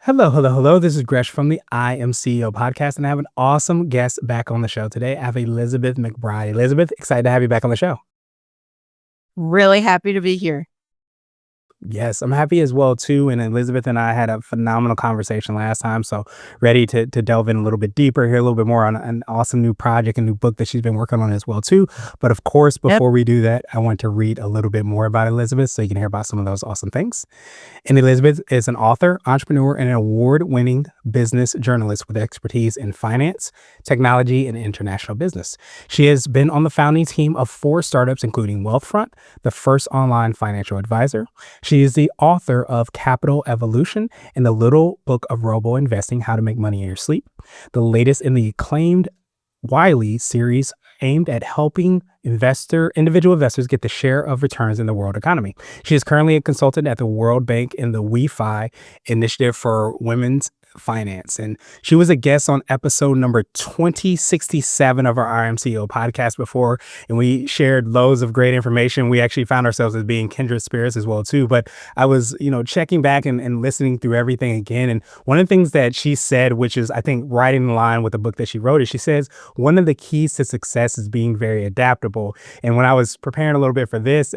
Hello, hello, hello. This is Gresh from the I Am CEO podcast, and I have an awesome guest back on the show today. I have Elizabeth McBride. Elizabeth, excited to have you back on the show. Really happy to be here. Yes, I'm happy as well too. And Elizabeth and I had a phenomenal conversation last time, so ready to delve in a little bit deeper, hear a little bit more on an awesome new project, a new book that she's been working on as well too. But of course, Yep. before we do that, I want to read a little bit more about Elizabeth so you can hear about some of those awesome things. And Elizabeth is an author, entrepreneur, and an award-winning business journalist with expertise in finance, technology, and international business. She has been on the founding team of 4 startups, including Wealthfront, the first online financial advisor. She is the author of Capital Evolution and the Little Book of Robo Investing: How to Make Money in Your Sleep, the latest in the acclaimed Wiley series aimed at helping individual investors get the share of returns in the world economy. She is currently a consultant at the World Bank in the WeFi initiative for women's finance. And she was a guest on episode number 2067 of our RMCO podcast before, and we shared loads of great information. We actually found ourselves as being kindred spirits as well too. But I was, checking back and listening through everything again. And one of the things that she said, which is I think right in line with the book that she wrote, is she says one of the keys to success is being very adaptable. And when I was preparing a little bit for this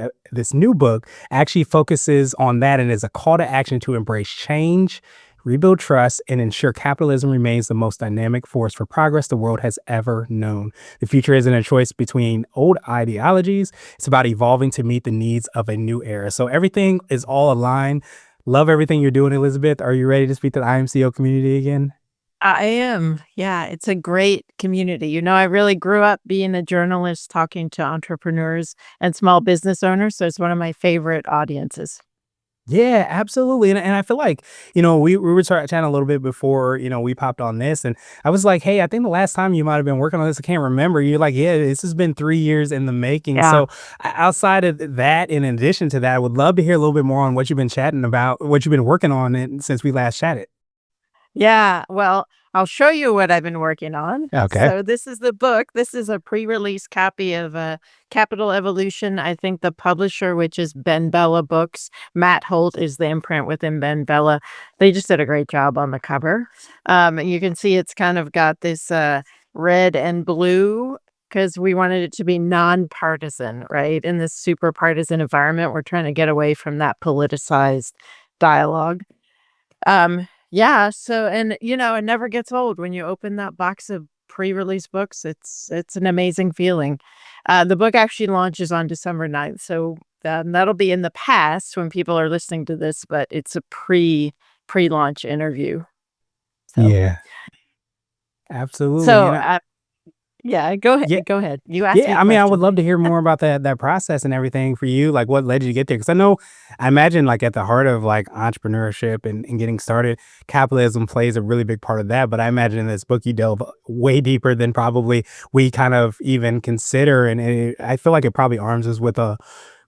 new book actually focuses on that and is a call to action to embrace change, rebuild trust, and ensure capitalism remains the most dynamic force for progress the world has ever known. The future isn't a choice between old ideologies. It's about evolving to meet the needs of a new era. So everything is all aligned. Love everything you're doing, Elizabeth. Are you ready to speak to the IMCO community again? I am. Yeah, it's a great community. I really grew up being a journalist talking to entrepreneurs and small business owners. So it's one of my favorite audiences. Yeah, absolutely. And I feel like, we were chatting a little bit before, we popped on this. And I was like, hey, I think the last time you might have been working on this, I can't remember. You're like, yeah, this has been 3 years in the making. Yeah. So outside of that, in addition to that, I would love to hear a little bit more on what you've been chatting about, what you've been working on since we last chatted. Yeah. Well, I'll show you what I've been working on. Okay. So this is the book. This is a pre-release copy of Capital Evolution. I think the publisher, which is Ben Bella Books, Matt Holt is the imprint within Ben Bella. They just did a great job on the cover. And you can see it's kind of got this red and blue because we wanted it to be nonpartisan, right? In this super partisan environment, we're trying to get away from that politicized dialogue. Yeah, so and it never gets old when you open that box of pre-release books. It's an amazing feeling. The book actually launches on December 9th, so that'll be in the past when people are listening to this, but it's a pre-launch interview. So Yeah, absolutely. so yeah, go ahead. Yeah. Go ahead. You asked me Yeah, a I mean, I would question. love to hear more about that process and everything for you. Like, what led you to get there? Because I imagine, like, at the heart of like entrepreneurship and getting started, capitalism plays a really big part of that. But I imagine in this book, you delve way deeper than probably we kind of even consider, and I feel like it probably arms us with a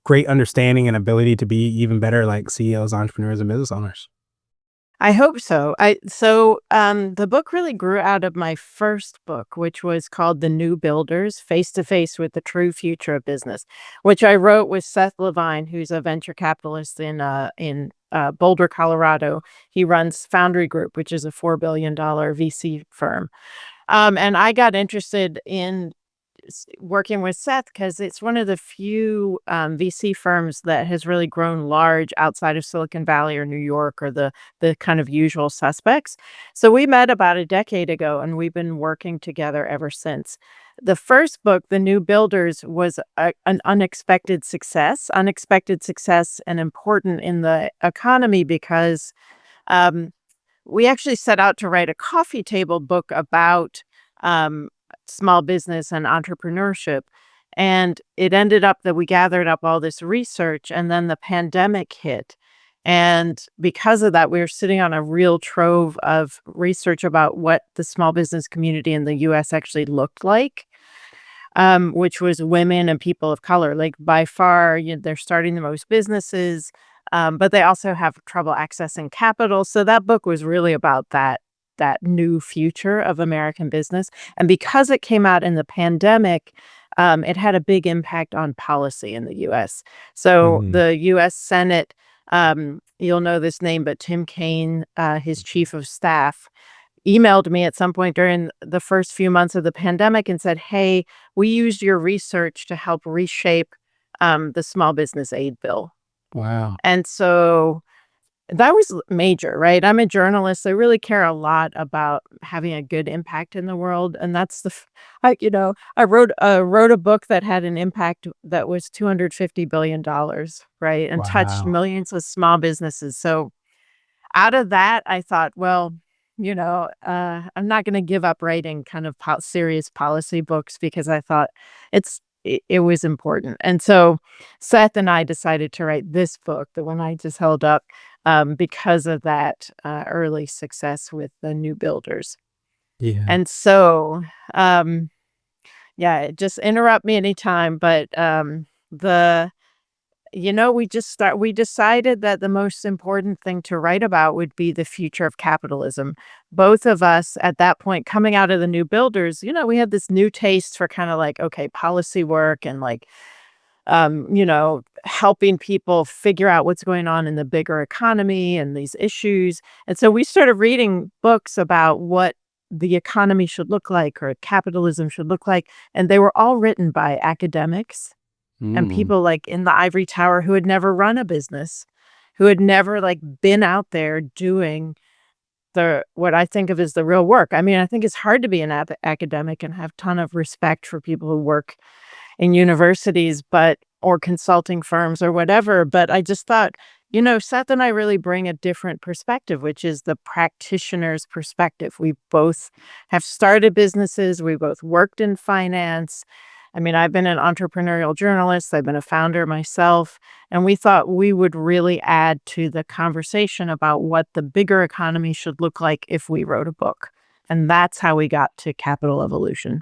great understanding and ability to be even better, like CEOs, entrepreneurs, and business owners. I hope so. The book really grew out of my first book, which was called The New Builders: Face to Face with the True Future of Business, which I wrote with Seth Levine, who's a venture capitalist in Boulder, Colorado. He runs Foundry Group, which is a $4 billion VC firm. And I got interested in working with Seth because it's one of the few VC firms that has really grown large outside of Silicon Valley or New York or the kind of usual suspects. So we met about a decade ago, and we've been working together ever since. The first book, The New Builders, was an unexpected success and important in the economy because we actually set out to write a coffee table book about small business and entrepreneurship. And it ended up that we gathered up all this research, and then the pandemic hit. And because of that, we were sitting on a real trove of research about what the small business community in the US actually looked like, which was women and people of color. Like by far, they're starting the most businesses, but they also have trouble accessing capital. So that book was really about that new future of American business. And because it came out in the pandemic, it had a big impact on policy in the US. So Mhm. the US Senate You'll know this name, but Tim Kaine, his chief of staff, emailed me at some point during the first few months of the pandemic and said, "Hey, we used your research to help reshape the small business aid bill." Wow. And so that was major, right? I'm a journalist. I really care a lot about having a good impact in the world, and that's I wrote a book that had an impact that was $250 billion, right, and touched Wow. millions of small businesses. So out of that, I thought, well, I'm not going to give up writing kind of serious policy books because I thought it was important. And so Seth and I decided to write this book, the one I just held up, because of that early success with the new builders. Yeah. And so, yeah, just interrupt me anytime. But the we decided that the most important thing to write about would be the future of capitalism. Both of us at that point coming out of the new builders, we had this new taste for kind of like, okay, policy work and like, helping people figure out what's going on in the bigger economy and these issues. And so we started reading books about what the economy should look like or capitalism should look like. And they were all written by academics and Mm. people like in the ivory tower who had never run a business, who had never like been out there doing the what I think of as the real work. I mean, I think it's hard to be an academic and have ton of respect for people who work in universities, but or consulting firms or whatever. But I just thought, Seth and I really bring a different perspective, which is the practitioner's perspective. We both have started businesses. We both worked in finance. I mean, I've been an entrepreneurial journalist. I've been a founder myself. And we thought we would really add to the conversation about what the bigger economy should look like if we wrote a book. And that's how we got to Capital Evolution.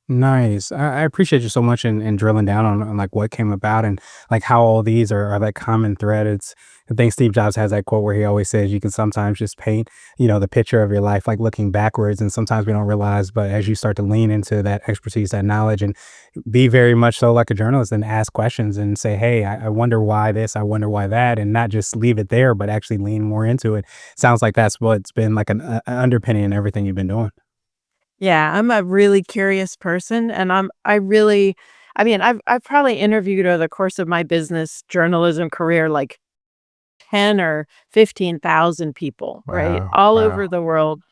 Nice. I appreciate you so much in drilling down on like what came about and like how all these are that common thread. I think Steve Jobs has that quote where he always says you can sometimes just paint, the picture of your life like looking backwards. And sometimes we don't realize, but as you start to lean into that expertise, that knowledge, and be very much so like a journalist and ask questions and say, hey, I wonder why this, I wonder why that, and not just leave it there, but actually lean more into it. Sounds like that's what's been like an underpinning in everything you've been doing. Yeah, I'm a really curious person, and I mean, I've probably interviewed over the course of my business journalism career, like 10 or 15,000 people, right? Wow. All over Wow. the world.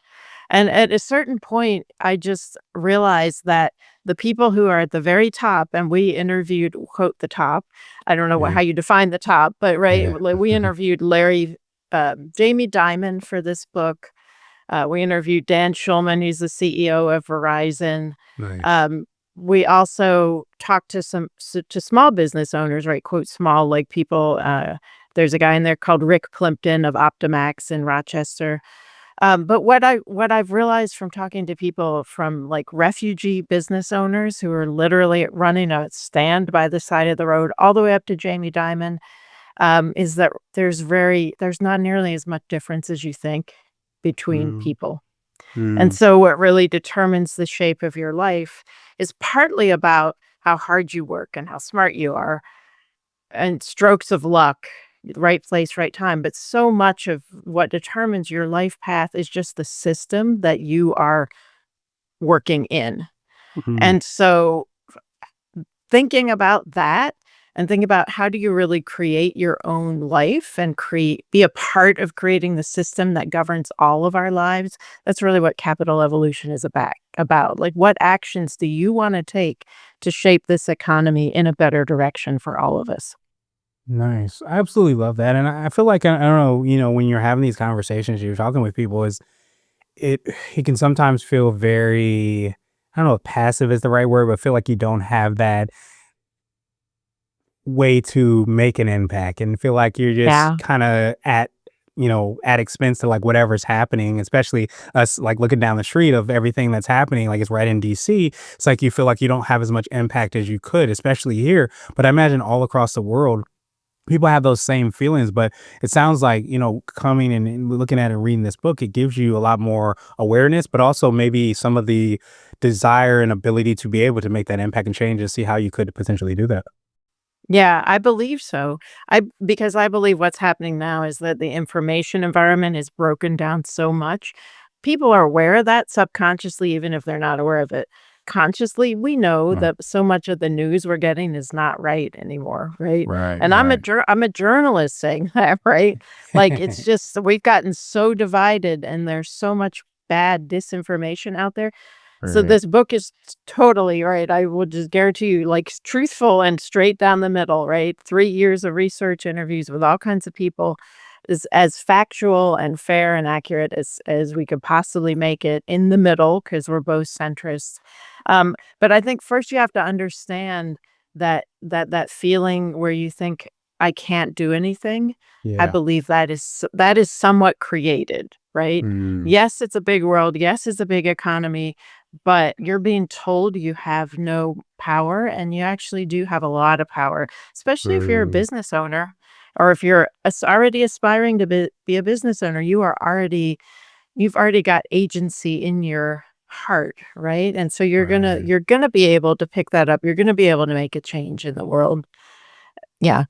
And at a certain point, I just realized that the people who are at the very top, and we interviewed, quote, the top. I don't know Yeah. how you define the top, but right, Yeah. like, we interviewed Jamie Dimon for this book. We interviewed Dan Schulman, he's the CEO of Verizon. Nice. Um, we also talked to to small business owners, right? Quote small, like people. There's a guy in there called Rick Plimpton of Optimax in Rochester. But what I've realized from talking to people from like refugee business owners who are literally running a stand by the side of the road, all the way up to Jamie Dimon, is that there's not nearly as much difference as you think between Mm, people. And mm, so what really determines the shape of your life is partly about how hard you work and how smart you are and strokes of luck, right place, right time. But so much of what determines your life path is just the system that you are working in. mhm. And so thinking about that and think about how do you really create your own life and be a part of creating the system that governs all of our lives. That's really what capital evolution is about. Like what actions do you want to take to shape this economy in a better direction for all of us? Nice. I absolutely love that. And I feel like, I don't know, when you're having these conversations, you're talking with people, it, it can sometimes feel very, I don't know if passive is the right word, but feel like you don't have that way to make an impact and feel like you're just Yeah. kind of at expense to like whatever's happening, especially us like looking down the street of everything that's happening, like it's right in DC. It's like you feel like you don't have as much impact as you could, especially here. But I imagine all across the world, people have those same feelings. But it sounds like, coming and looking at and reading this book, it gives you a lot more awareness, but also maybe some of the desire and ability to be able to make that impact and change and see how you could potentially do that. Yeah, I believe so. Because I believe what's happening now is that the information environment is broken down so much. People are aware of that subconsciously, even if they're not aware of it. Consciously, we know Right. that so much of the news we're getting is not right anymore, right? Right. And Right. I'm a journalist saying that, right? Like it's just we've gotten so divided and there's so much bad disinformation out there. So Right. this book is totally right. I will just guarantee you, like, truthful and straight down the middle, right? 3 years of research, interviews with all kinds of people, is as factual and fair and accurate as we could possibly make it in the middle because 'cause we're both centrists. But I think first you have to understand that feeling where you think, "I can't do anything," I Yeah. believe that is somewhat created, right? Mm. Yes, it's a big world. Yes, it's a big economy, but you're being told you have no power, and you actually do have a lot of power, especially if you're a Ooh. business owner or if you're already aspiring to be a business owner, you've already got agency in your heart, right? And so Right. you're gonna be able to pick that up. You're gonna be able to make a change in the world. Yeah.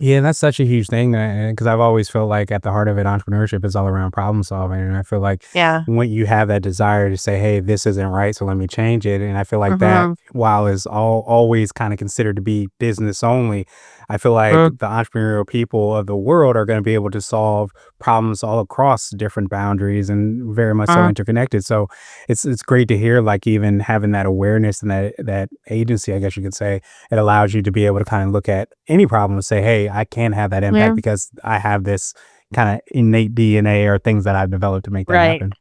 Yeah, that's such a huge thing, because I've always felt like at the heart of it, entrepreneurship is all around problem solving, and I feel like Yeah. when you have that desire to say, "Hey, this isn't right, so let me change it," and I feel like that, Mhm. while is always kind of considered to be business only, I feel like Mm. the entrepreneurial people of the world are going to be able to solve problems all across different boundaries and very much so Mm. interconnected. So it's great to hear, like even having that awareness and that agency, I guess you could say, it allows you to be able to kind of look at any problem and say, "Hey, I can have that impact Yeah. because I have this kind of innate DNA or things that I've developed to make that Right. happen."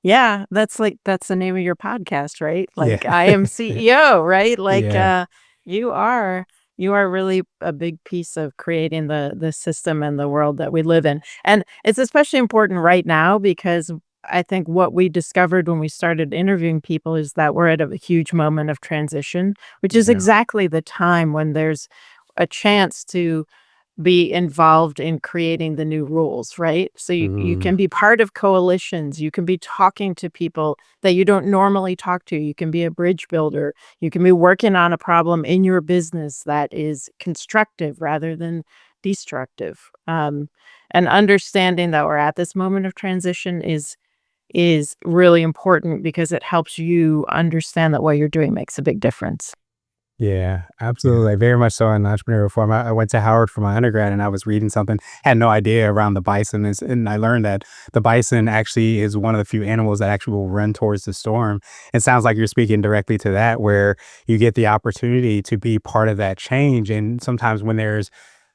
Yeah, that's the name of your podcast, right? Yeah. Like, I am CEO, right? Like, Yeah. you are you are really a big piece of creating the system and the world that we live in. And it's especially important right now because I think what we discovered when we started interviewing people is that we're at a huge moment of transition, which is Yeah. exactly the time when there's a chance to be involved in creating the new rules, right? So you Mhm. can be part of coalitions, you can be talking to people that you don't normally talk to, you can be a bridge builder, you can be working on a problem in your business that is constructive rather than destructive. And understanding that we're at this moment of transition is really important because it helps you understand that what you're doing makes a big difference. Yeah, absolutely. Very much so in entrepreneurial form. I went to Howard for my undergrad and I was reading something, had no idea around the bison is, and I learned that the bison actually is one of the few animals that actually will run towards the storm. It sounds like you're speaking directly to that, where you get the opportunity to be part of that change. And sometimes when there's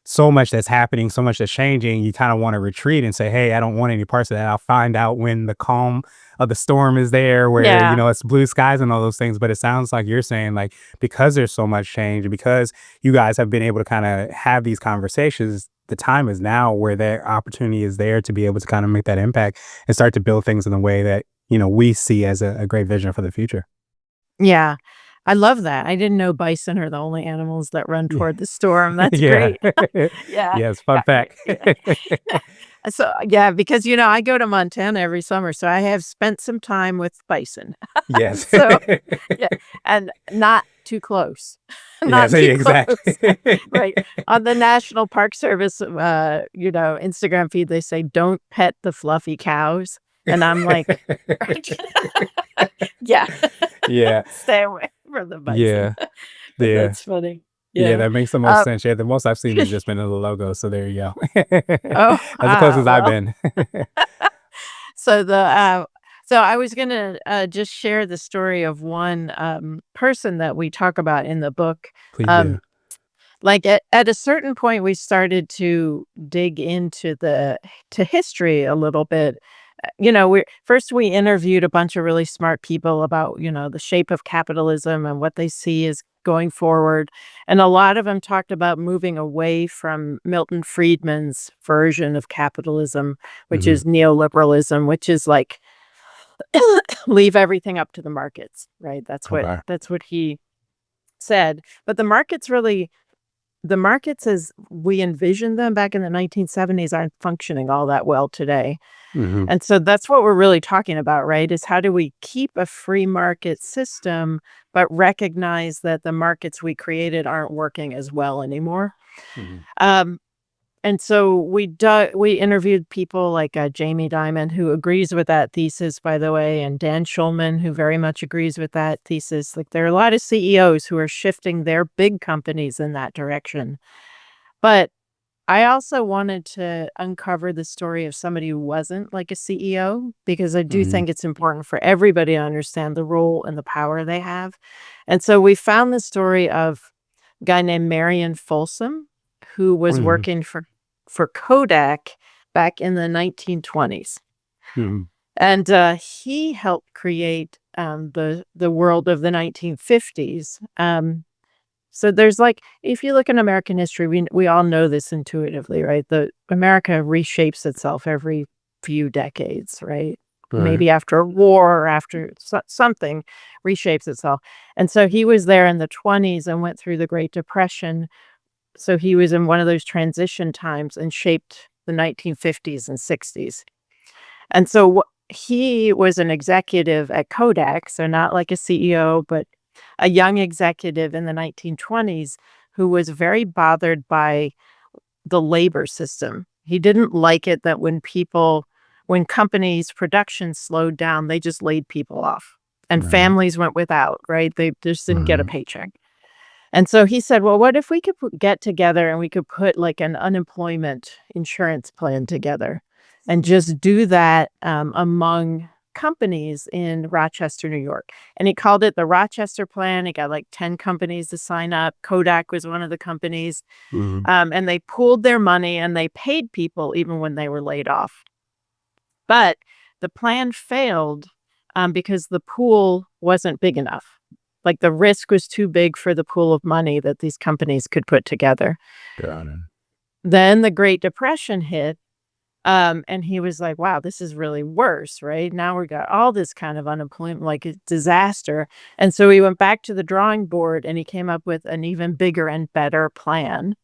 so much that's happening, so much that's changing, you kind of want to retreat and say, "Hey, I don't want any parts of that. I'll find out when the calm of the storm is there, where, Yeah. it's blue skies and all those things." But it sounds like you're saying, like, because there's so much change and because you guys have been able to kind of have these conversations, the time is now where that opportunity is there to be able to kind of make that impact and start to build things in the way that, we see as a great vision for the future. Yeah. I love that. I didn't know bison are the only animals that run Yeah. toward the storm. That's Yeah. great. Yeah. Yes. Fun fact. Yeah. So, yeah, because, I go to Montana every summer, so I have spent some time with bison. Yes. So, yeah, and not too close. Yes. Not too close. Exactly. Right. On the National Park Service, Instagram feed, they say, "Don't pet the fluffy cows." And I'm like, yeah, Yeah. stay away from the bison. Yeah. But Yeah. that's funny. Yeah, Yeah. that makes the most Uh, sense. Yeah, the most I've seen has just been in the logo, so there you go. oh, That's the closest I've well, been. so so I was gonna, just share the story of one, person that we talk about in the book. Please do. Um, like, at a certain point, we started to dig into to history a little bit. We interviewed a bunch of really smart people about, the shape of capitalism and what they see as going forward. And a lot of them talked about moving away from Milton Friedman's version of capitalism, which Mhm. is neoliberalism, which is like leave everything up to the markets, right? Okay. That's what he said. But the markets as we envisioned them back in the 1970s aren't functioning all that well today. Mhm. And so that's what we're really talking about, right? Is how do we keep a free market system, but recognize that the markets we created aren't working as well anymore. Mhm. Um, and so we interviewed people like Jamie Dimon, who agrees with that thesis, by the way, and Dan Schulman, who very much agrees with that thesis. Like there are a lot of CEOs who are shifting their big companies in that direction. But I also wanted to uncover the story of somebody who wasn't like a CEO, because I do Mhm. think it's important for everybody to understand the role and the power they have. And so we found the story of a guy named Marion Folsom, who was Mhm. working for Kodak back in the 1920s. Mhm. And he helped create the world of the 1950s. So there's like, if you look in American history, we all know this intuitively, right? The America reshapes itself every few decades, right? Right. Maybe after a war or after something reshapes itself. And so he was there in the 20s and went through the Great Depression. So he was in one of those transition times and shaped the 1950s and 60s. And so he was an executive at Kodak, so not like a CEO, but a young executive in the 1920s who was very bothered by the labor system. He didn't like it that when companies' production slowed down, they just laid people off and Right. families went without, right? They just didn't get a Mhm. paycheck. And so he said, well, what if we could get together and we could put like an unemployment insurance plan together and just do that among companies in Rochester, New York. And he called it the Rochester Plan. He got like 10 companies to sign up. Kodak was one of the companies. Mhm. And they pooled their money and they paid people even when they were laid off. But the plan failed because the pool wasn't big enough. Like the risk was too big for the pool of money that these companies could put together. Got it. Then the Great Depression hit. And he was like, wow, this is really worse, right? Now we got all this kind of unemployment, like a disaster. And so he went back to the drawing board and he came up with an even bigger and better plan.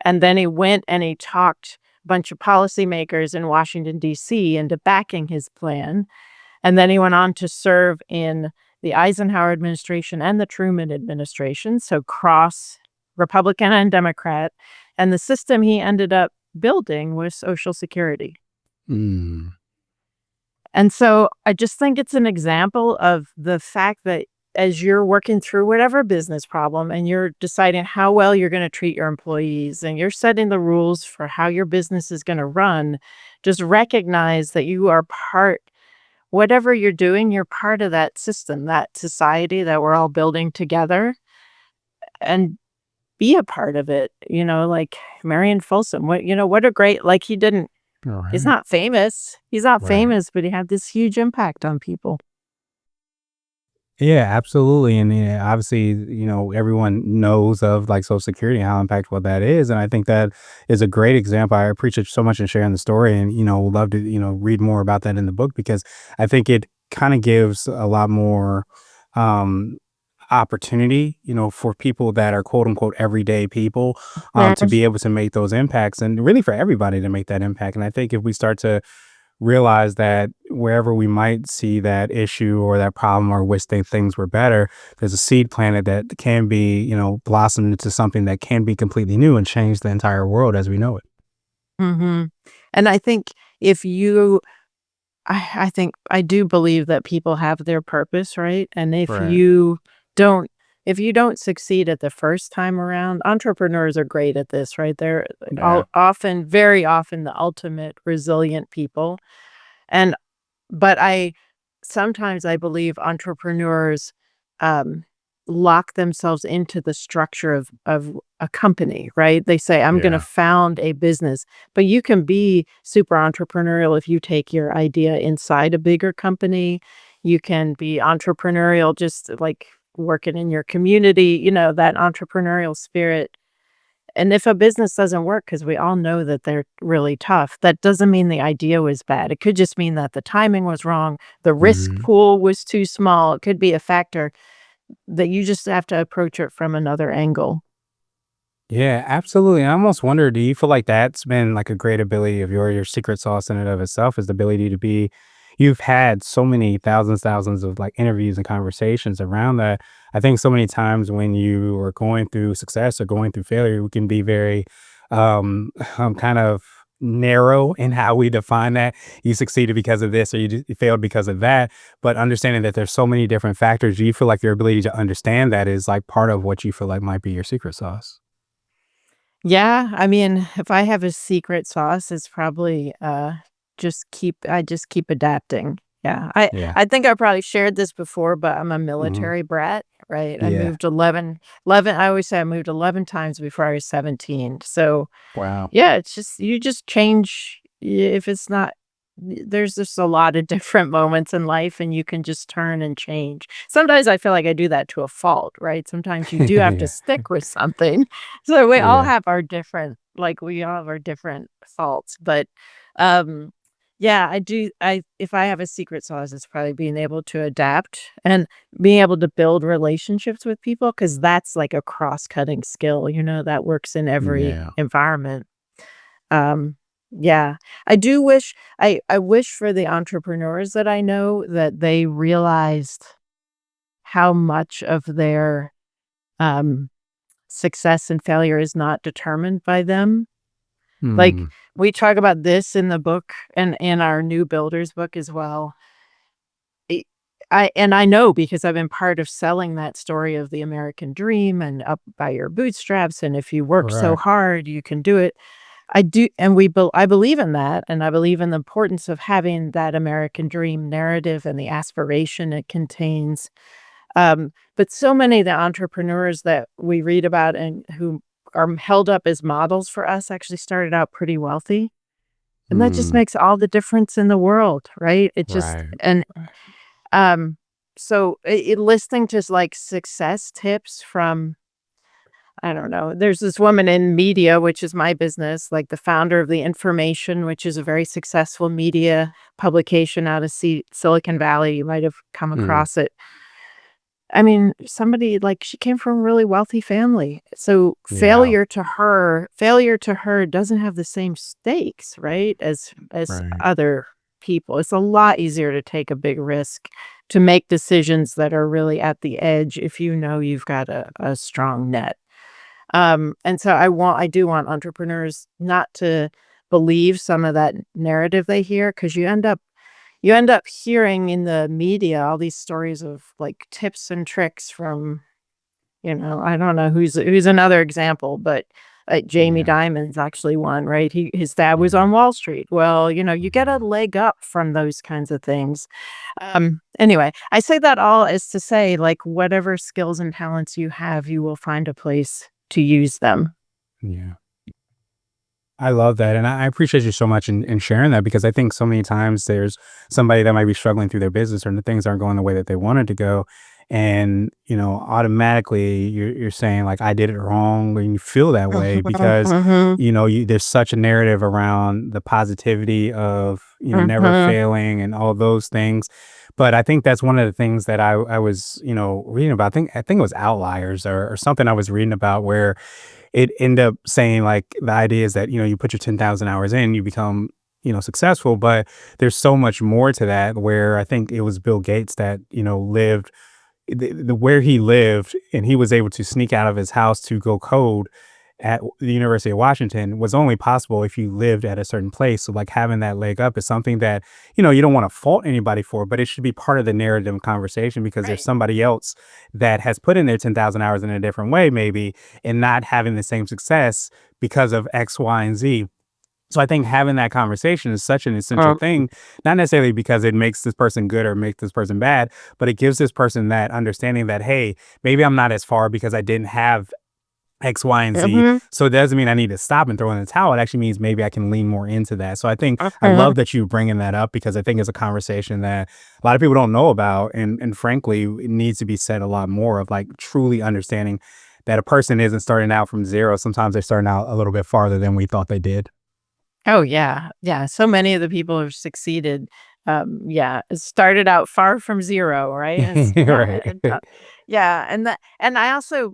And then he went and he talked a bunch of policymakers in Washington, D.C. into backing his plan. And then he went on to serve in the Eisenhower administration and the Truman administration, so cross Republican and Democrat. And the system he ended up building was Social Security. Mm. And so I just think it's an example of the fact that as you're working through whatever business problem and you're deciding how well you're going to treat your employees and you're setting the rules for how your business is going to run, just recognize that you are part, whatever you're doing, you're part of that system, that society that we're all building together, and be a part of it. Like Marion Folsom, what a great, like All he's right. not famous. He's not Right. famous, but he had this huge impact on people. Yeah, absolutely. And yeah, obviously, everyone knows of like Social Security and how impactful that is. And I think that is a great example. I appreciate you so much in sharing the story and, would love to, read more about that in the book because I think it kind of gives a lot more um opportunity, for people that are quote unquote everyday people, to Mhm. be able to make those impacts and really for everybody to make that impact. And I think if we start to realize that wherever we might see that issue or that problem or wish things were better, there's a seed planted that can be, blossomed into something that can be completely new and change the entire world as we know it. Mhm. And I think if you I think I do believe that people have their purpose, right? And Right. don't if you don't succeed at the first time around, entrepreneurs are great at this, right? They're Yeah. all often, very often the ultimate resilient people. And but I sometimes I believe entrepreneurs, um, lock themselves into the structure of a company, right? They say, "I'm gonna Yeah. found a business," but you can be super entrepreneurial if you take your idea inside a bigger company. You can be entrepreneurial just, like, working in your community, that entrepreneurial spirit. And if a business doesn't work, because we all know that they're really tough, that doesn't mean the idea was bad. It could just mean that the timing was wrong, the risk Mhm. pool was too small. It could be a factor that you just have to approach it from another angle. Yeah, absolutely. I almost wonder, do you feel like that's been like a great ability of your secret sauce in and of itself is the ability to be, you've had so many thousands of like interviews and conversations around that. I think so many times when you are going through success or going through failure, we can be very kind of narrow in how we define that. You succeeded because of this, or you failed because of that. But understanding that there's so many different factors, do you feel like your ability to understand that is like part of what you feel like might be your secret sauce? Yeah, I mean, if I have a secret sauce, it's probably, I just keep adapting. Yeah, Yeah. I think I probably shared this before, but I'm a Hmm. military brat, right? I Yeah. moved 11. I always say I moved 11 times before I was 17. So, Wow. yeah, it's just you just change if it's not there's just a lot of different moments in life and you can just turn and change. Sometimes I feel like I do that to a fault, right? Sometimes you do have to Yeah. stick with something. So we all Yeah. have our different we all have our different faults, but um yeah, I if I have a secret sauce, it's probably being able to adapt and being able to build relationships with people because that's like a cross-cutting skill, that works in every Yeah. environment. Um, yeah, I do wish I wish for the entrepreneurs that I know that they realized how much of their, um, success and failure is not determined by them. Like, Hmm. we talk about this in the book and in our New Builders book as well. E I know because I've been part of selling that story of the American dream and up by your bootstraps, and if you work so Right. hard, you can do it. I believe in that, and I believe in the importance of having that American dream narrative and the aspiration it contains. But so many of the entrepreneurs that we read about and who are held up as models for us actually started out pretty wealthy, and that just Hmm. makes all the difference in the world, right? It just Right. and um, so listening to like success tips from I don't know. There's this woman in media, which is my business, like the founder of The Information, which is a very successful media publication out of Silicon Valley. You might have come Hmm. across it. I mean, somebody like she came from a really wealthy family. So Yeah. failure to her doesn't have the same stakes, right? As Right. other people. It's a lot easier to take a big risk, to make decisions that are really at the edge if you know you've got a strong net. And so I do want entrepreneurs not to believe some of that narrative they hear because you end up hearing in the media all these stories of like tips and tricks from, I don't know who's another example, but Jamie Yeah. Dimon's actually one, right? His dad was Yeah. on Wall Street. Well, you get a Mhm. leg up from those kinds of things. Anyway, I say that all is to say, like, whatever skills and talents you have, you will find a place to use them. Yeah. I love that, and I appreciate you so much in sharing that because I think so many times there's somebody that might be struggling through their business or the things aren't going the way that they wanted to go, and automatically you're saying like I did it wrong, and you feel that way Mhm, because mhm, there's such a narrative around the positivity of never mhm. failing and all those things, but I think that's one of the things that I was reading about. I think it was Outliers or something I was reading about where it end up saying like the idea is that you put your 10,000 hours in, you become successful, but there's so much more to that. Where I think it was Bill Gates that lived the where he lived, and he was able to sneak out of his house to go code at the University of Washington was only possible if you lived at a certain place. So like having that leg up is something that, you don't want to fault anybody for, but it should be part of the narrative and conversation because there's Right. somebody else that has put in their 10,000 hours in a different way, maybe, and not having the same success because of X, Y, and Z. So I think having that conversation is such an essential Um, thing, not necessarily because it makes this person good or makes this person bad, but it gives this person that understanding that, hey, maybe I'm not as far because I didn't have X, Y, and Z. mhm, So it doesn't mean I need to stop and throw in the towel. It actually means maybe I can lean more into that. So I think I mhm. love that you bringing that up because I think it's a conversation that a lot of people don't know about, and frankly, it needs to be said a lot more of like truly understanding that a person isn't starting out from zero. Sometimes they're starting out a little bit farther than we thought they did. Oh, yeah, yeah, so many of the people who've succeeded, yeah, it started out far from 0, right? And it's yeah, Right. yeah, and I also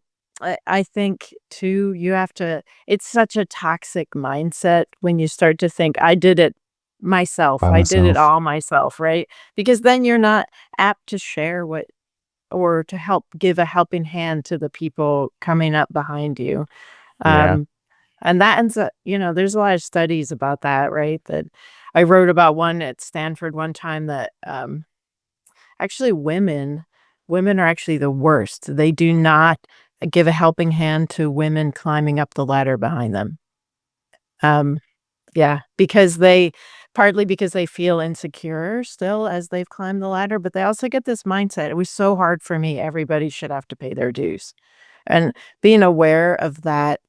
I think too, you have to it's such a toxic mindset when you start to think, "I did it myself. By I did it myself. all myself, right? Because then you're not apt to share what or to help give a helping hand to the people coming up behind you. Yeah. Um, and that ends up, there's a lot of studies about that, right? That I wrote about one at Stanford one time that actually women are actually the worst. They do not give a helping hand to women climbing up the ladder behind them. Um, yeah, because they partly because they feel insecure still as they've climbed the ladder, but they also get this mindset, "It was so hard for me, everybody should have to pay their dues." And being aware of that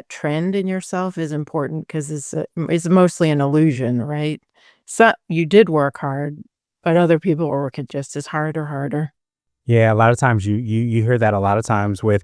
trend in yourself is important 'cause it's mostly an illusion, right? So you did work hard, but other people are working just as hard or harder. Yeah, a lot of times you hear that a lot of times with,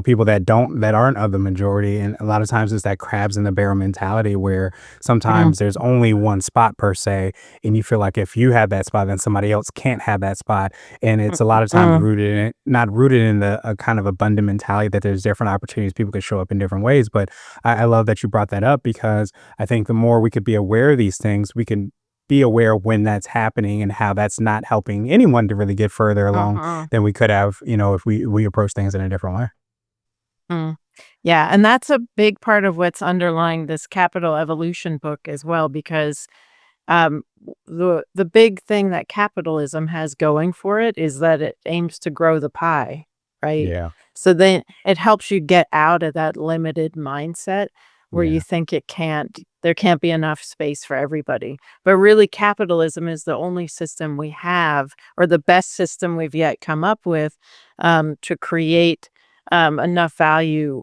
people that aren't of the majority, and a lot of times it's that crabs in the barrel mentality where Mhm, sometimes there's only one spot per se, and you feel like if you have that spot, then somebody else can't have that spot, and it's a lot of times mm, rooted in it, not rooted in the a kind of abundant mentality that there's different opportunities people could show up in different ways. But I love that you brought that up because I think the more we could be aware of these things, we can be aware when that's happening and how that's not helping anyone to really get further along mhm, than we could have, if we approach things in a different way. mm. Yeah, and that's a big part of what's underlying this Capital Evolution book as well, because the big thing that capitalism has going for it is that it aims to grow the pie, right? Yeah. So then it helps you get out of that limited mindset where you Yeah. think there can't be enough space for everybody. But really, capitalism is the only system we have, or the best system we've yet come up with, to create enough value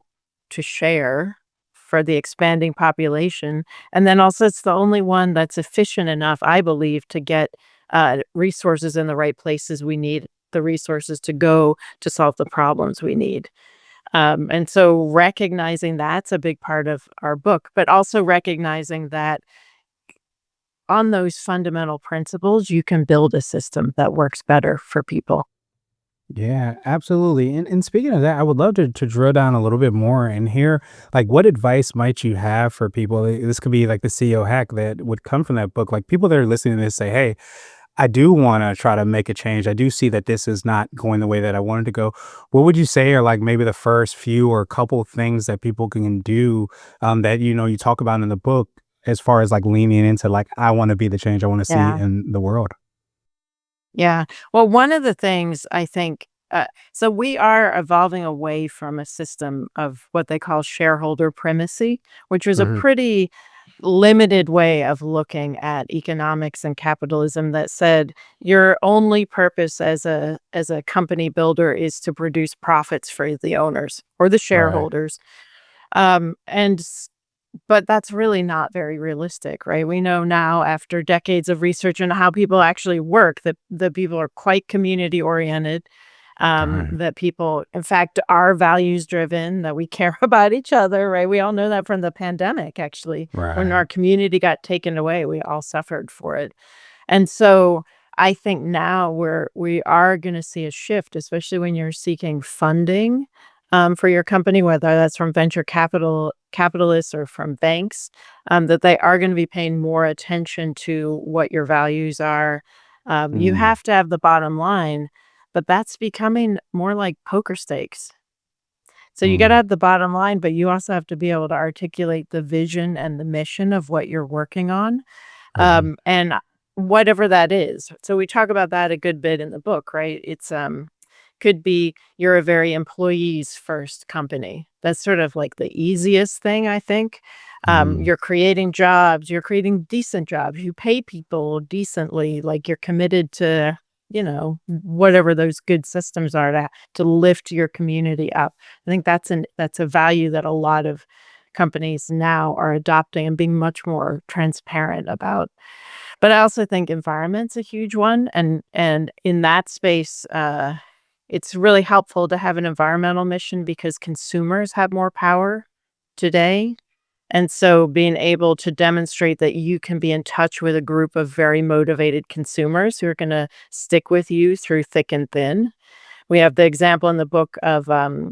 to share for the expanding population. And then also, it's the only one that's efficient enough, I believe, to get resources in the right places we need the resources to go to solve the problems we need. And so recognizing that's a big part of our book, but also recognizing that on those fundamental principles, you can build a system that works better for people. Yeah, absolutely. And speaking of that, I would love to drill down a little bit more and hear like what advice might you have for people? This could be like the CEO hack that would come from that book. Like people that are listening to this say, hey, I do want to try to make a change. I do see that this is not going the way that I wanted to go. What would you say are like maybe the first few or couple things that people can do that you talk about in the book as far as like leaning into like I want to be the change I want to see Yeah. in the world? Yeah. Well, one of the things I think, so we are evolving away from a system of what they call shareholder primacy, which was a Hmm. pretty limited way of looking at economics and capitalism that said your only purpose as a company builder is to produce profits for the owners or the Right. shareholders. And but that's really not very realistic, right? We know now after decades of research on how people actually work that the people are quite community oriented, Right. that people, in fact, are values driven, that we care about each other, right? We all know that from the pandemic, actually. When Right. our community got taken away, we all suffered for it. And so I think now we are going to see a shift, especially when you're seeking funding for your company, whether that's from venture capitalists or from banks, that they are going to be paying more attention to what your values are. You Mm. have to have the bottom line, but that's becoming more like poker stakes. So you got to Mm. have the bottom line, but you also have to be able to articulate the vision and the mission of what you're working on, Hmm. and whatever that is. So we talk about that a good bit in the book, right? It's could be you're a very employees first company. That's sort of like the easiest thing, I think. Mm. You're creating jobs, you're creating decent jobs, you pay people decently, like you're committed to, whatever those good systems are to lift your community up. I think that's a value that a lot of companies now are adopting and being much more transparent about. But I also think environment's a huge one, and in that space, it's really helpful to have an environmental mission because consumers have more power today, and so being able to demonstrate that you can be in touch with a group of very motivated consumers who are gonna stick with you through thick and thin. We have the example in the book of,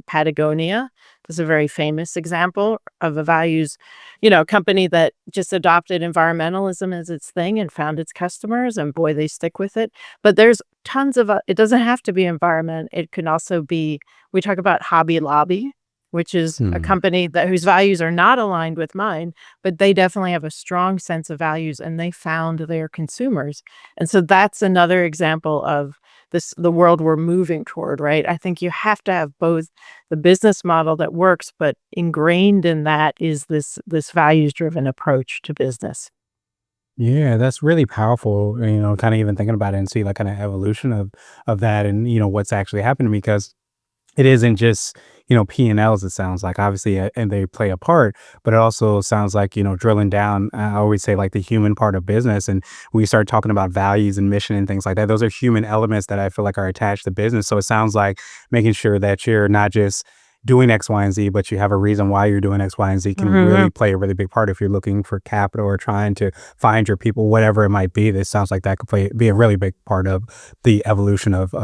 Patagonia. is a very famous example of a values, company that just adopted environmentalism as its thing and found its customers, and boy, they stick with it. But there's tons of, it doesn't have to be environment. It can also be, we talk about Hobby Lobby, which is a Hmm. company whose values are not aligned with mine, but they definitely have a strong sense of values and they found their consumers. And so that's another example of the world we're moving toward, right? I think you have to have both the business model that works, but ingrained in that is this values-driven approach to business. Yeah, that's really powerful, kind of even thinking about it and see like kind of evolution of that and what's actually happening because it isn't just, P&Ls, it sounds like, obviously, and they play a part, but it also sounds like, drilling down, I always say like the human part of business. And when you start talking about values and mission and things like that, those are human elements that I feel like are attached to business. So it sounds like making sure that you're not just doing X, Y, and Z, but you have a reason why you're doing X, Y, and Z can really Mhm. play a really big part if you're looking for capital or trying to find your people, whatever it might be. This sounds like that could be a really big part of the evolution of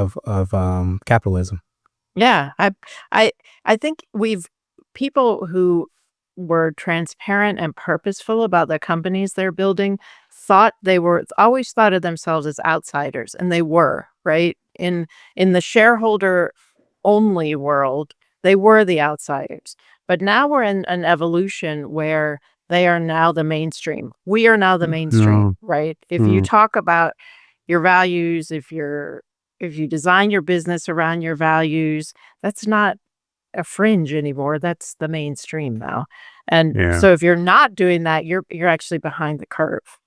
capitalism. Yeah, I I think we've people who were transparent and purposeful about the companies they're building always thought of themselves as outsiders, and they were, right? In the shareholder only world, they were the outsiders. But now we're in an evolution where they are now the mainstream. We are now the mainstream, No. right? If you Mm, talk about your values, if you design your business around your values, that's not a fringe anymore. That's the mainstream now. And yeah. so if you're not doing that, you're actually behind the curve.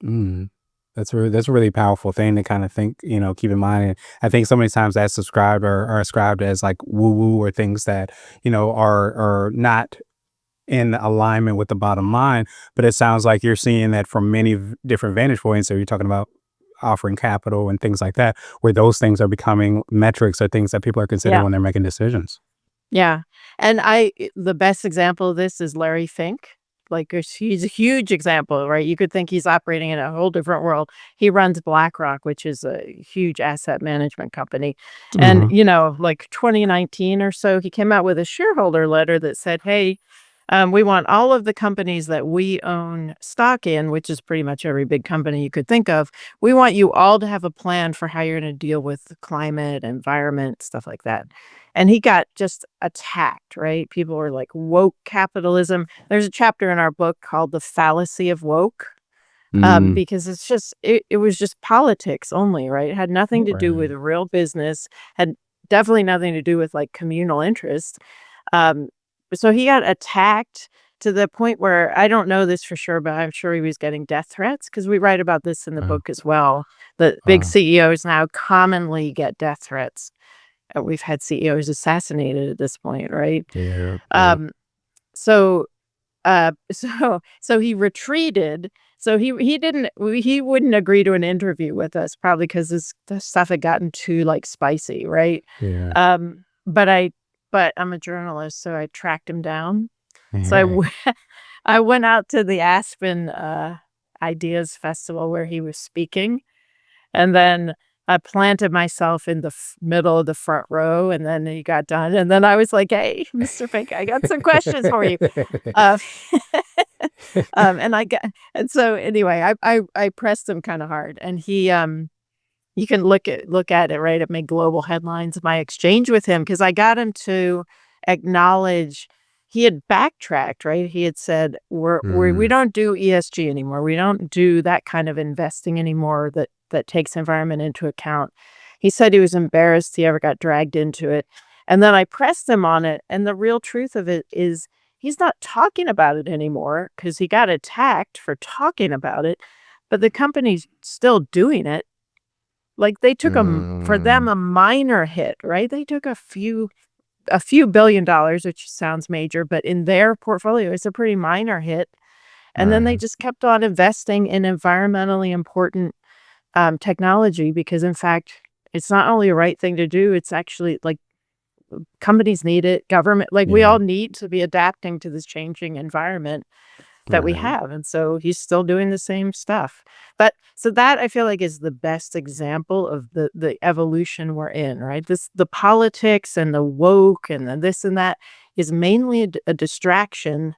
Mm. That's a really powerful thing to kind of think, keep in mind. And I think so many times that's subscribed or are ascribed as like woo woo or things that, are not in alignment with the bottom line. But it sounds like you're seeing that from many different vantage points. So you're talking about offering capital and things like that, where those things are becoming metrics or things that people are considering Yeah. when they're making decisions. Yeah, and the best example of this is Larry Fink. Like, he's a huge example, right? You could think he's operating in a whole different world. He runs BlackRock, which is a huge asset management company. And, Hmm. like 2019 or so, he came out with a shareholder letter that said, "Hey, we want all of the companies that we own stock in, which is pretty much every big company you could think of. We want you all to have a plan for how you're going to deal with the climate, environment, stuff like that." And he got just attacked, right? People were like, woke capitalism. There's a chapter in our book called The Fallacy of Woke, Mm, because it was just politics only, right? It had nothing to do with right. real business, had definitely nothing to do with like communal interest. Um, so he got attacked to the point where I don't know this for sure, but I'm sure he was getting death threats because we write about this in the Uh, book as well. The big uh, CEOs now commonly get death threats. We've had CEOs assassinated at this point, right? yeah, yeah. Um, so so he retreated. So he wouldn't agree to an interview with us probably because the stuff had gotten too like spicy, right? Yeah. Um, but I but I'm a journalist, so I tracked him down. So Yeah. I went out to the Aspen Ideas Festival where he was speaking, and then I planted myself in the middle of the front row, and then he got done, and then I was like, "Hey, Mr. Fink, I got some questions for you." Uh, and I got and so anyway, I pressed him kinda hard, and you can look at it, right? It made global headlines, my exchange with him because I got him to acknowledge he had backtracked, right? He had said, We Mm, don't do ESG anymore. We don't do that kind of investing anymore that takes environment into account." He said he was embarrassed he ever got dragged into it. And then I pressed him on it, and the real truth of it is he's not talking about it anymore because he got attacked for talking about it, but the company's still doing it. Like, they took for them, mm, a minor hit, right? They took a few $1 billion, which sounds major, but in their portfolio, it's a pretty minor hit, and then they right. just kept on investing in environmentally important, technology because, in fact, it's not only a right thing to do, it's actually, like, companies need it, government like, we Yeah. all need to be adapting to this changing environment that we Right. have, and so he's still doing the same stuff. But so that I feel like is the best example of the evolution we're in, right? The politics and the woke and the this and that, is mainly a distraction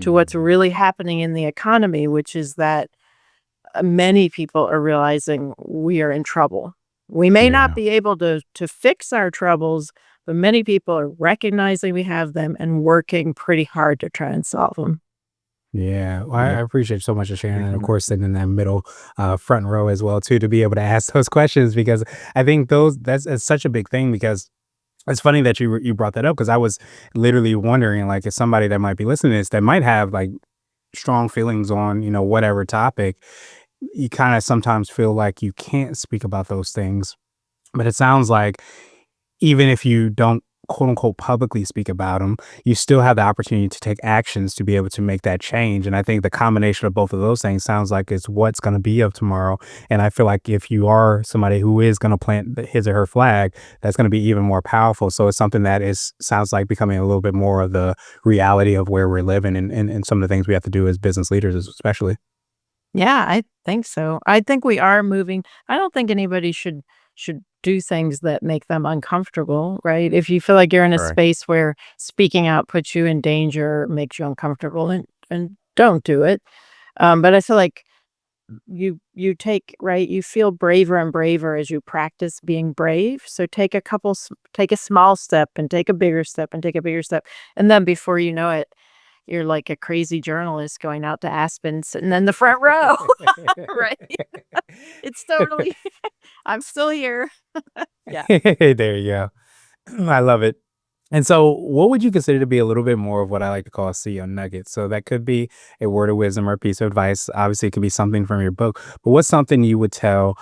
to what's really happening in the economy, which is that many people are realizing we are in trouble. We may not Yeah. be able to fix our troubles, but many people are recognizing we have them and working pretty hard to try and solve them. Yeah, well, I appreciate you so much for sharing, and of course, sitting in that middle, front row as well too, to be able to ask those questions because I think that's such a big thing because it's funny that you brought that up because I was literally wondering like if somebody that might be listening to this that might have like strong feelings on whatever topic, you kind of sometimes feel like you can't speak about those things, but it sounds like even if you don't quote unquote publicly speak about them, you still have the opportunity to take actions to be able to make that change. And I think the combination of both of those things sounds like it's what's going to be of tomorrow. And I feel like if you are somebody who is going to plant his or her flag, that's going to be even more powerful. So it's something that is sounds like becoming a little bit more of the reality of where we're living and some of the things we have to do as business leaders, especially. Yeah, I think so. I think we are moving. I don't think anybody should do things that make them uncomfortable, right? If you feel like you're in a Right. space where speaking out puts you in danger, makes you uncomfortable, and don't do it. But I feel like you take right. You feel braver and braver as you practice being brave. So take a small step and take a bigger step and take a bigger step, and then before you know it, you're like a crazy journalist going out to Aspen, sitting in the front row, right? It's totally I'm still here. Yeah. There you go. I love it. And so, what would you consider to be a little bit more of what I like to call a CEO nugget? So, that could be a word of wisdom or a piece of advice. Obviously, it could be something from your book, but what's something you would tell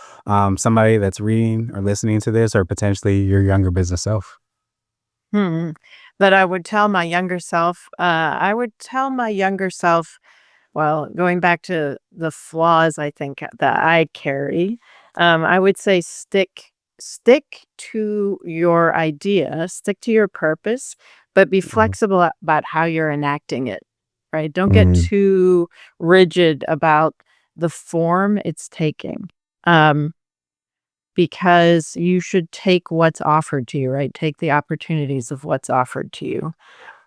somebody that's reading or listening to this, or potentially your younger business self? Hmm. That I would tell my younger self, I would tell my younger self, well, going back to the flaws I think that I carry, I would say stick to your idea, stick to your purpose, but be Mhm. flexible about how you're enacting it, right? Don't get Mm, too rigid about the form it's taking. Um, because you should take what's offered to you, right? Take the opportunities of what's offered to you.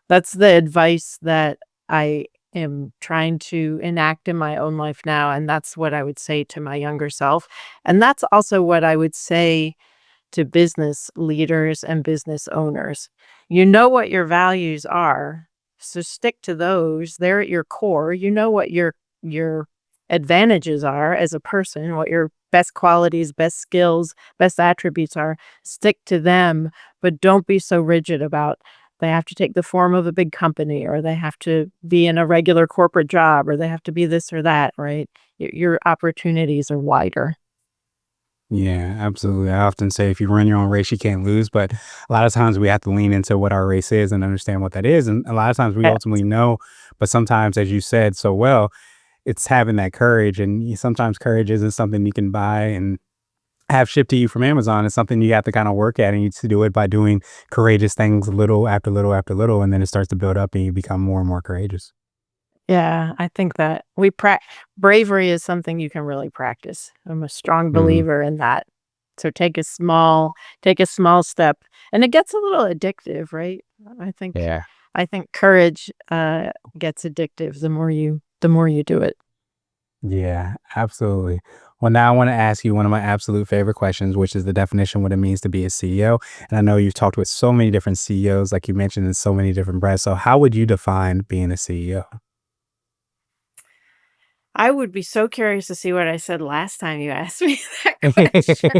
That's the advice that I am trying to enact in my own life now, and that's what I would say to my younger self. And that's also what I would say to business leaders and business owners. You know what your values are, so stick to those. They're at your core. You know what your advantages are as a person, what your best qualities, best skills, best attributes are. Stick to them, but don't be so rigid about they have to take the form of a big company or they have to be in a regular corporate job or they have to be this or that, right? Your opportunities are wider. yeah, absolutely. I often say if you run your own race, you can't lose. But a lot of times we have to lean into what our race is and understand what that is. And a lot of times we Yeah. ultimately know. But sometimes, as you said so well, it's having that courage. And sometimes courage isn't something you can buy and have shipped to you from Amazon. It's something you have to kind of work at, and you to do it by doing courageous things little after little after little, and then it starts to build up, and you become more and more courageous. Yeah, I think that bravery is something you can really practice. I'm a strong Mhm. believer in that. So take a small step, and it gets a little addictive, right? I think Yeah. I think courage gets addictive the more you do it. Yeah, absolutely. Well, now I want to ask you one of my absolute favorite questions, which is the definition what it means to be a CEO. And I know you've talked with so many different CEOs, like you mentioned, in so many different brands. So, how would you define being a CEO? I would be so curious to see what I said last time you asked me that question.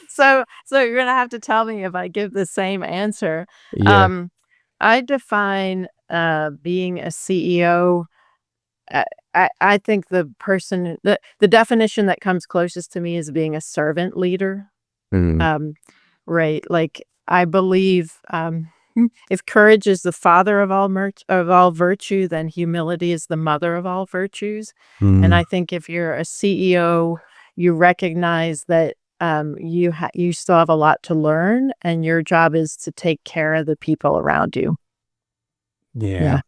So you're gonna have to tell me if I give the same answer. Yeah. Um, I define being a CEO. Uh, I think the definition that comes closest to me is being a servant leader. Mm, Um, right, like, I believe, if courage is the father of of all virtue, then humility is the mother of all virtues, and mm. I think if you're a CEO, you recognize that, you still have a lot to learn, and your job is to take care of the people around you. Yeah. Yeah.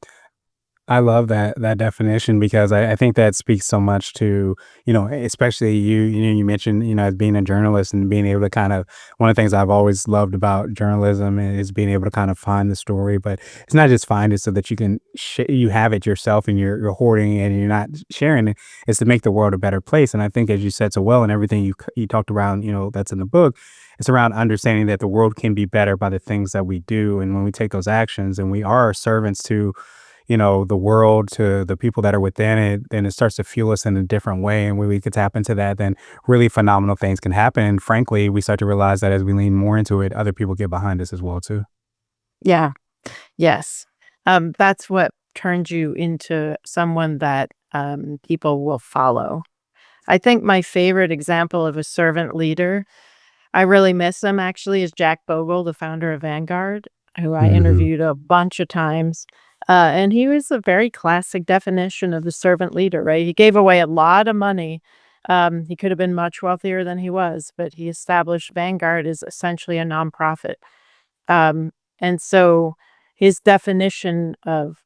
I love that definition because I think that speaks so much to, especially you mentioned, as being a journalist and being able to kind of one of the things I've always loved about journalism is being able to kind of find the story, but it's not just find it so that you can you have it yourself and you're hoarding it and you're not sharing it. It's to make the world a better place. And I think as you said so well and everything you talked around, that's in the book, it's around understanding that the world can be better by the things that we do. And when we take those actions and we are servants to the world, to the people that are within it, then it starts to fuel us in a different way. And when we could tap into that, then really phenomenal things can happen. And frankly, we start to realize that as we lean more into it, other people get behind us as well too. Yeah. Yes. That's what turns you into someone that people will follow. I think my favorite example of a servant leader, I really miss him actually, is Jack Bogle, the founder of Vanguard, who I Hmm. interviewed a bunch of times. And he was a very classic definition of the servant leader, right? He gave away a lot of money. He could have been much wealthier than he was, but he established Vanguard as essentially a nonprofit. And so his definition of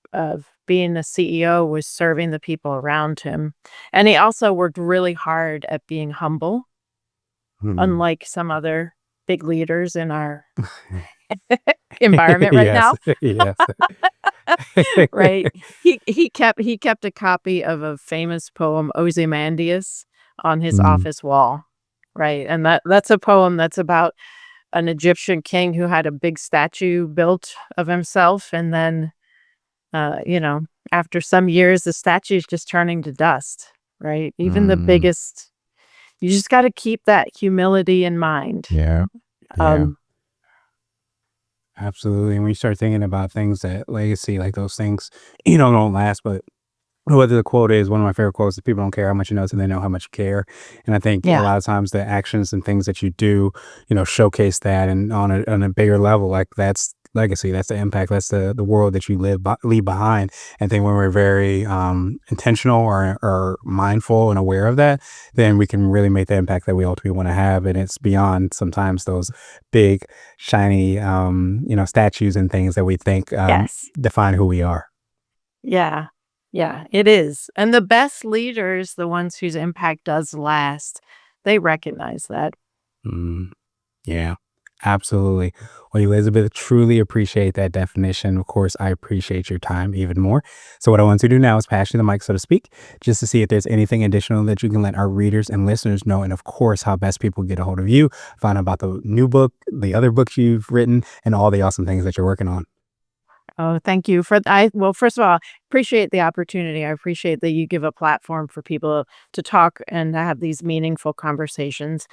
being a CEO was serving the people around him. And he also worked really hard at being humble, Hmm. unlike some other big leaders in our environment right Yes. now. Yes. Right. He kept a copy of a famous poem, Ozymandias, on his Mm, office wall, right? And that's a poem that's about an Egyptian king who had a big statue built of himself, and then, uh, you know, after some years, the statue's just turning to dust, right? Even the mm, biggest you just gotta keep that humility in mind. yeah. Yeah. Um, Absolutely. And when you start thinking about things that legacy, like those things, don't last, but whether the quote is one of my favorite quotes is people don't care how much you know until they know how much you care. And I think a yeah. lot of times the actions and things that you do, showcase that and on a bigger level, like that's legacy, that's the impact, that's the world that you leave behind. And I think when we're very intentional or mindful and aware of that, then we can really make the impact that we ultimately want to have. And it's beyond sometimes those big, shiny statues and things that we think Yes. define who we are. Yeah. Yeah, it is. And the best leaders, the ones whose impact does last, they recognize that. Mm. Yeah, absolutely. Well, Elizabeth, truly appreciate that definition. Of course, I appreciate your time even more. So, what I want to do now is pass you the mic, so to speak, just to see if there's anything additional that you can let our readers and listeners know. And of course, how best people get a hold of you, find out about the new book, the other books you've written, and all the awesome things that you're working on. Oh, thank you for I well, first of all, appreciate the opportunity. I appreciate that you give a platform for people to talk and have these meaningful conversations.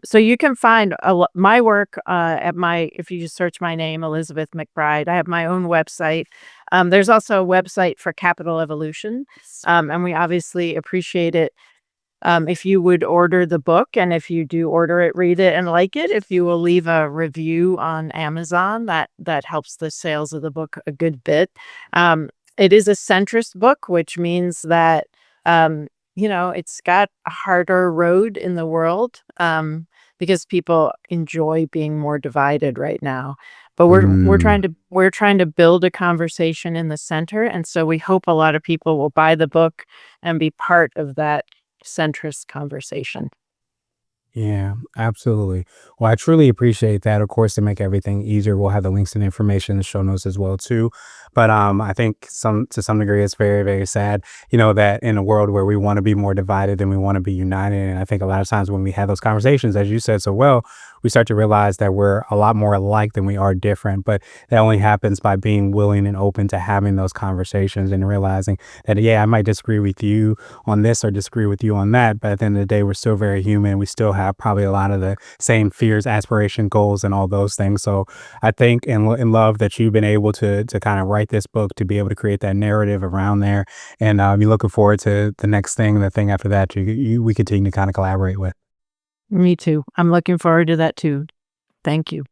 So you can find my work at my if you just search my name, Elizabeth McBride. I have my own website. There's also a website for Capital Evolution, and we obviously appreciate it if you would order the book, and if you do order it, read it and like it, if you will leave a review on Amazon, that helps the sales of the book a good bit. It is a centrist book, which means that it's got a harder road in the world because people enjoy being more divided right now. But we're Mm. trying to build a conversation in the center, and so we hope a lot of people will buy the book and be part of that centrist conversation. Yeah, absolutely. Well, I truly appreciate that. Of course, to make everything easier, we'll have the links and information in the show notes as well too. But I think to some degree, it's very, very sad, that in a world where we want to be more divided than we want to be united. And I think a lot of times when we have those conversations, as you said so well, we start to realize that we're a lot more alike than we are different. But that only happens by being willing and open to having those conversations and realizing that, yeah, I might disagree with you on this or disagree with you on that. But at the end of the day, we're still very human. We still have probably a lot of the same fears, aspiration, goals, and all those things. So I think and love that you've been able to kind of write this book to be able to create that narrative around there. And you're looking forward to the next thing, the thing after that. We continue to kind of collaborate with. Me too. I'm looking forward to that too. Thank you.